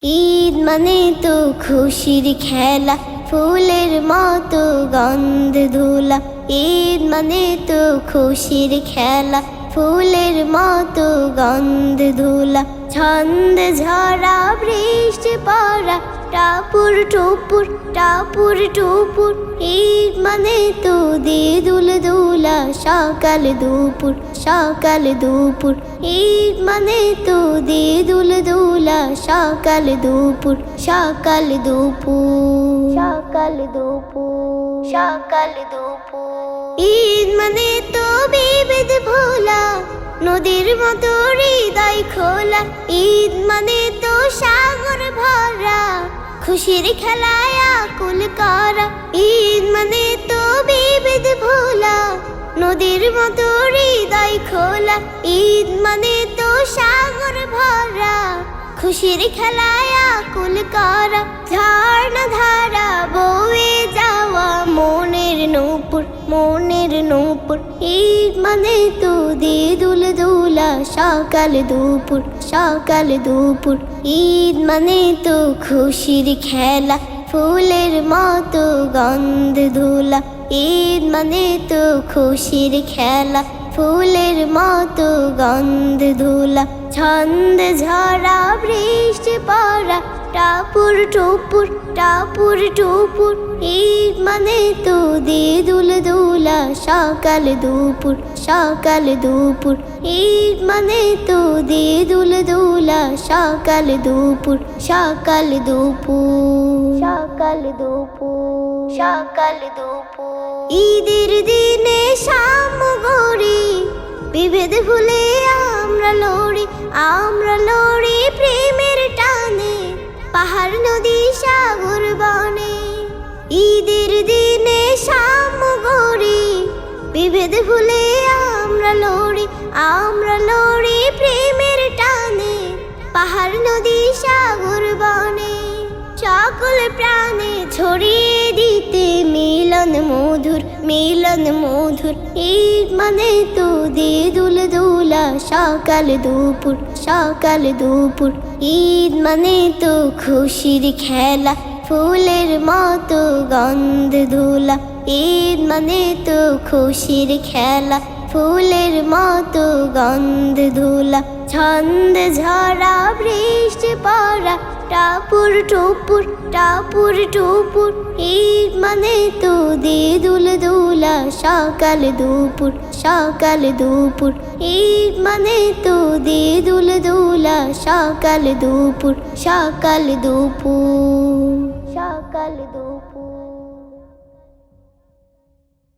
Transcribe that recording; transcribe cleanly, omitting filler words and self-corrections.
ঈদ মানে তো খুশির খেলা, ফুলের মতো গন্ধ ধুলা। ঈদ মানে তো খুশির খেলা, ফুলের মতো গন্ধ ধুলা। ছন্দ ঝরা বৃষ্টি পড়া, টাপুর টুপুর টাপুর টুপুর। ঈদ মানে তো দুল দুলা, সকাল দুপুর সকাল দুপুর। ঈদ মানে তো দুল দুলা, সকাল দুপুর সকাল দুপুর সকাল দুপুর সকাল দুপুর। ঈদ মানে তো বিভেদ ভোলা, নদীর মতো হৃদয় খোলা। ঈদ মানে তো সাগর ভরা, খুশির খেলায় আকুল করা। ঈদ মানে তো বিভেদ ভোলা, নদীর মতো হৃদয় খোলা। ঈদ মানে তো সাগর ভরা, খুশির খেলায় আকুল করা। ঝর্ণা ধারা বয়ে যাওয়া মনের নূপুর মনের নূপুর। ঈদ মানে তো দুল দুলা, সকাল দুপুর সকাল দুপুর। ঈদ মানে তো খুশির খেলা, ফুলের মতো গন্ধ ধুলা। ঈদ মানে তো খুশির খেলা, ফুলের মতো গন্ধ ধুলা। ছন্দ ঝরা বৃষ্টি পড়া, টাপুর টুপুর টাপুর টুপুর। ঈদ মানে তো দুল দুলা, সকাল দুপুর সকাল দুপুর। ঈদ মানে তো দুল দুলা, সকাল দুপুর সকাল দুপুর সকাল দুপুর সকাল দুপুর। ঈদের দিনে শাম গড়ি, বিভেদ ভুলে আমরা লড়ি প্রেমের টানে, পাহাড় নদী সাগর বনে। ঈদের দিনে শাম গড়ি, বিভেদ ভুলে আমরা লড়ি প্রেমের টানে, পাহাড় নদী সাগর বনে। সকল প্রাণে ছড়িয়ে দিতে মিলন মধুর মিলন মধুর। ঈদ মানে তো দুল দুলা, সকাল দুপুর সকাল দুপুর। ঈদ মানে তো খুশির খেলা, ফুলের মতো গন্ধ ধুলা। ঈদ মানে তো খুশির খেলা, ফুলের মতো গন্ধ ধুলা। ছন্দ ঝরা বৃষ্টি পড়া, টাপুর টুপুর টাপুর টুপুর। ঈদ মানে তো দুল দুলা, সকাল দুপুর সকাল দুপুর। ঈদ মানে তো দুল দুলা, সকাল দুপুর সকাল দুপুর সকাল দুপুর।